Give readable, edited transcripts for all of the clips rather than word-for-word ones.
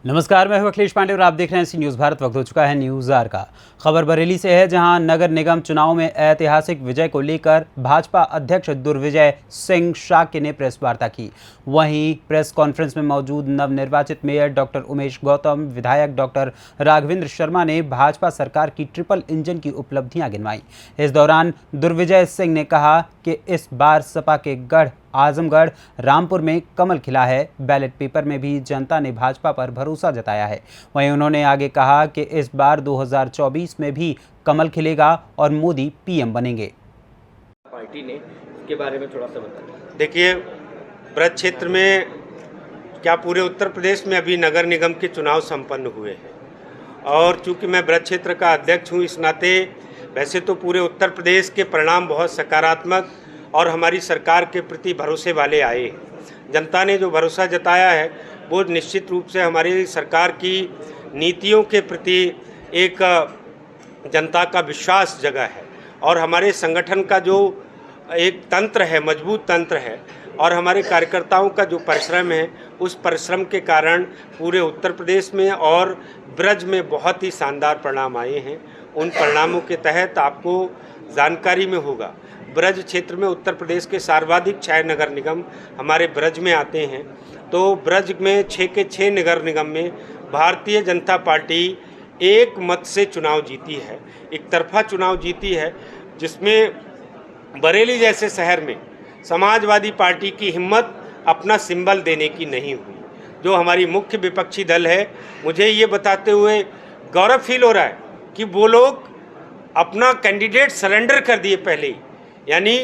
नमस्कार, मैं हूं अखिलेश पांडे और आप देख रहे हैं सी न्यूज़ भारत। वक्त हो चुका है न्यूज़ आवर का। खबर बरेली से है, जहां नगर निगम चुनाव में ऐतिहासिक विजय को लेकर भाजपा अध्यक्ष दुर्विजय सिंह शाक्य ने प्रेस वार्ता की। वहीं प्रेस कॉन्फ्रेंस में मौजूद नवनिर्वाचित मेयर डॉक्टर उमेश गौतम, विधायक डॉक्टर राघवेंद्र शर्मा ने भाजपा सरकार की ट्रिपल इंजन की उपलब्धियां गिनवाई। इस दौरान दुर्विजय सिंह ने कहा कि इस बार सपा के गढ़ आजमगढ़ रामपुर में कमल खिला है। बैलेट पेपर में भी जनता ने भाजपा पर भरोसा जताया है। वहीं उन्होंने आगे कहा कि इस बार 2024 में भी कमल खिलेगा और मोदी पीएम बनेंगे। पार्टी ने इसके बारे में थोड़ा सा बताइए। देखिए, ब्रज क्षेत्र में क्या पूरे उत्तर प्रदेश में अभी नगर निगम के चुनाव संपन्न हुए हैं और चूंकि मैं ब्रज क्षेत्र का अध्यक्ष हूं, इस नाते वैसे तो पूरे उत्तर प्रदेश के परिणाम बहुत सकारात्मक और हमारी सरकार के प्रति भरोसे वाले आए हैं। जनता ने जो भरोसा जताया है वो निश्चित रूप से हमारी सरकार की नीतियों के प्रति एक जनता का विश्वास जगा है और हमारे संगठन का जो एक तंत्र है, मजबूत तंत्र है, और हमारे कार्यकर्ताओं का जो परिश्रम है, उस परिश्रम के कारण पूरे उत्तर प्रदेश में और ब्रज में बहुत ही शानदार परिणाम आए हैं। उन परिणामों के तहत आपको जानकारी में होगा, ब्रज क्षेत्र में उत्तर प्रदेश के सर्वाधिक 6 नगर निगम हमारे ब्रज में आते हैं। तो ब्रज में 6 के 6 नगर निगम में भारतीय जनता पार्टी एक मत से चुनाव जीती है, एक तरफा चुनाव जीती है, जिसमें बरेली जैसे शहर में समाजवादी पार्टी की हिम्मत अपना सिंबल देने की नहीं हुई। जो हमारी मुख्य विपक्षी दल है, मुझे ये बताते हुए गौरव फील हो रहा है कि वो लोग अपना कैंडिडेट सरेंडर कर दिए पहले ही, यानी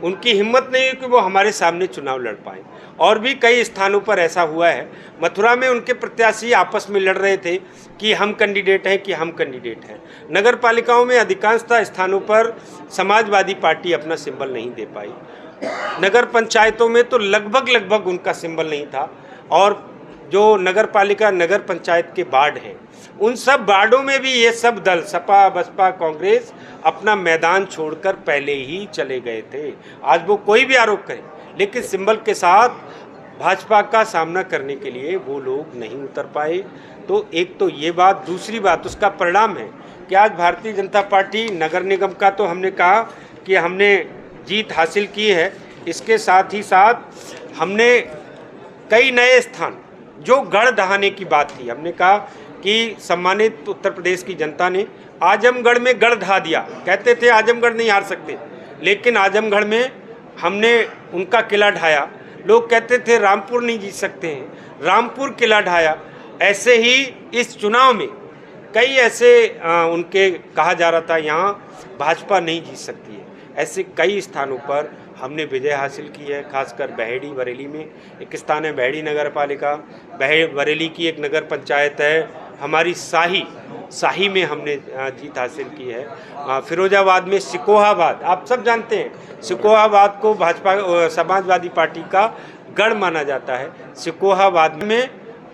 उनकी हिम्मत नहीं है कि वो हमारे सामने चुनाव लड़ पाएँ। और भी कई स्थानों पर ऐसा हुआ है। मथुरा में उनके प्रत्याशी आपस में लड़ रहे थे कि हम कैंडिडेट हैं कि हम कैंडिडेट हैं। नगर पालिकाओं में अधिकांशतः स्थानों पर समाजवादी पार्टी अपना सिंबल नहीं दे पाई। नगर पंचायतों में तो लगभग उनका सिंबल नहीं था। और जो नगर पालिका नगर पंचायत के वार्ड हैं, उन सब वार्डों में भी ये सब दल सपा बसपा कांग्रेस अपना मैदान छोड़कर पहले ही चले गए थे। आज वो कोई भी आरोप करे, लेकिन सिंबल के साथ भाजपा का सामना करने के लिए वो लोग नहीं उतर पाए। तो एक तो ये बात, दूसरी बात उसका परिणाम है कि आज भारतीय जनता पार्टी नगर निगम का तो हमने कहा कि हमने जीत हासिल की है, इसके साथ ही साथ हमने कई नए स्थान, जो गढ़ ढहाने की बात थी, हमने कहा कि सम्मानित उत्तर प्रदेश की जनता ने आजमगढ़ में गढ़ ढहा दिया। कहते थे आजमगढ़ नहीं हार सकते, लेकिन आजमगढ़ में हमने उनका किला ढाया। लोग कहते थे रामपुर नहीं जीत सकते हैं, रामपुर किला ढाया। ऐसे ही इस चुनाव में कई ऐसे उनके कहा जा रहा था यहाँ भाजपा नहीं जीत सकती है। ऐसे कई स्थानों पर हमने विजय हासिल की है। खासकर बहेड़ी बरेली में एक स्थान है, बहेड़ी नगर पालिका, बरेली की एक नगर पंचायत है हमारी शाही में हमने जीत हासिल की है। फिरोजाबाद में सिकोहाबाद, आप सब जानते हैं सिकोहाबाद को भाजपा समाजवादी पार्टी का गढ़ माना जाता है। सिकोहाबाद में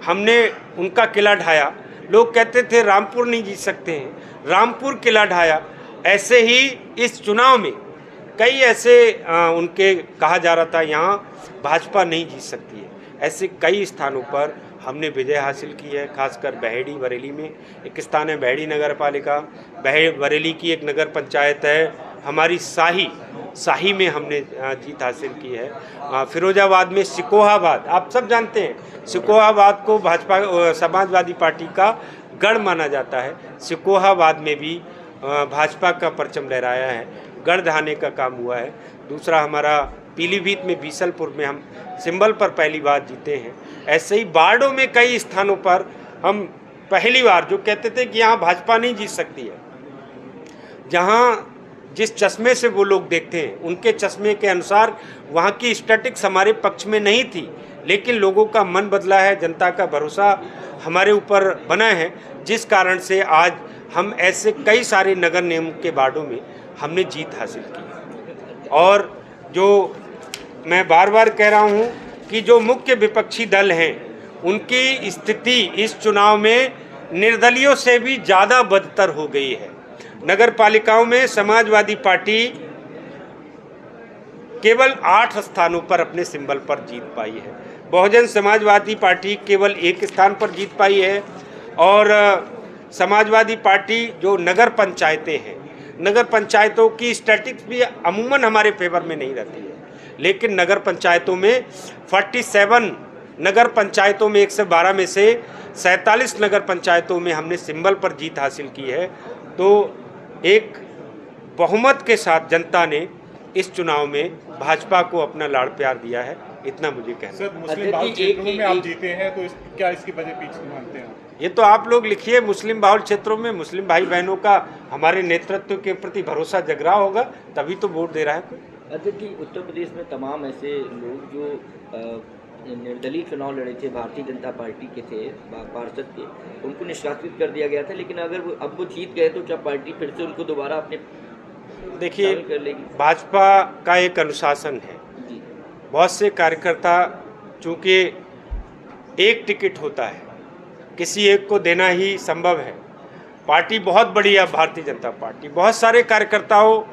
हमने उनका किला ढाया। लोग कहते थे रामपुर नहीं जीत सकते हैं, रामपुर किला ढाया। ऐसे ही इस चुनाव में कई ऐसे उनके कहा जा रहा था यहाँ भाजपा नहीं जीत सकती है। ऐसे कई स्थानों पर हमने विजय हासिल की है। खासकर बहेड़ी बरेली में एक स्थान है, बहेड़ी नगर पालिका, बरेली की एक नगर पंचायत है हमारी शाही में हमने जीत हासिल की है। फिरोजाबाद में सिकोहाबाद, आप सब जानते हैं सिकोहाबाद को भाजपा समाजवादी पार्टी का गढ़ माना जाता है। सिकोहाबाद में भी भाजपा का परचम लहराया है, गढ़ ढहाने का काम हुआ है। दूसरा हमारा पीलीभीत में बीसलपुर में हम सिंबल पर पहली बार जीते हैं। ऐसे ही वार्डों में कई स्थानों पर हम पहली बार, जो कहते थे कि यहाँ भाजपा नहीं जीत सकती है, जहाँ जिस चश्मे से वो लोग देखते हैं उनके चश्मे के अनुसार वहाँ की स्टैटिक्स हमारे पक्ष में नहीं थी, लेकिन लोगों का मन बदला है, जनता का भरोसा हमारे ऊपर बना है, जिस कारण से आज हम ऐसे कई सारे नगर निगम के वार्डों में हमने जीत हासिल की। और जो मैं बार बार कह रहा हूँ कि जो मुख्य विपक्षी दल हैं, उनकी स्थिति इस चुनाव में निर्दलियों से भी ज़्यादा बदतर हो गई है। नगर पालिकाओं में समाजवादी पार्टी केवल 8 स्थानों पर अपने सिंबल पर जीत पाई है। बहुजन समाजवादी पार्टी केवल 1 स्थान पर जीत पाई है और समाजवादी पार्टी जो नगर पंचायतें हैं, नगर पंचायतों की स्टैटिक्स भी अमूमन हमारे फेवर में नहीं रहती है, लेकिन नगर पंचायतों में 47 नगर पंचायतों में 112 में से 47 नगर पंचायतों में हमने सिंबल पर जीत हासिल की है। तो एक बहुमत के साथ जनता ने इस चुनाव में भाजपा को अपना लाड़ प्यार दिया है, इतना मुझे कहना है। सर, मुस्लिम बाहुल क्षेत्रों में आप जीते हैं तो क्या इसकी वजह पीछे मानते हैं? ये तो आप लोग लिखिए, मुस्लिम बाहुल क्षेत्रों में मुस्लिम भाई बहनों का हमारे नेतृत्व के प्रति भरोसा जग रहा होगा, तभी तो वोट दे रहा है कोई। अध्यक्ष जी, उत्तर प्रदेश में तमाम ऐसे लोग जो निर्दलीय चुनाव लड़े थे, भारतीय जनता पार्टी के थे, पार्षद के, उनको निष्कासित कर दिया गया था, लेकिन अगर अब वो जीत गए तो क्या पार्टी फिर से उनको दोबारा अपने देखिए, कर लेगी? भाजपा का एक अनुशासन है। जी। बहुत से कार्यकर्ता, चूँकि एक टिकट होता है, किसी एक को देना ही संभव है। पार्टी बहुत बड़ी है भारतीय जनता पार्टी, बहुत सारे कार्यकर्ताओं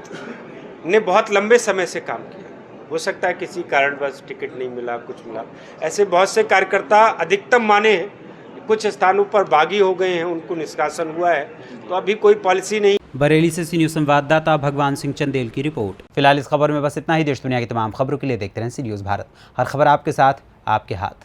ने बहुत लंबे समय से काम किया। हो सकता है किसी कारणवश टिकट नहीं मिला, कुछ मिला, ऐसे बहुत से कार्यकर्ता अधिकतम माने हैं, कुछ स्थानों पर बागी हो गए हैं, उनको निष्कासन हुआ है, तो अभी कोई पॉलिसी नहीं। बरेली से सी न्यूज़ संवाददाता भगवान सिंह चंदेल की रिपोर्ट। फिलहाल इस खबर में बस इतना ही। देश दुनिया की तमाम खबरों के लिए देखते रहें सी न्यूज़ भारत। हर खबर आपके साथ, आपके हाथ।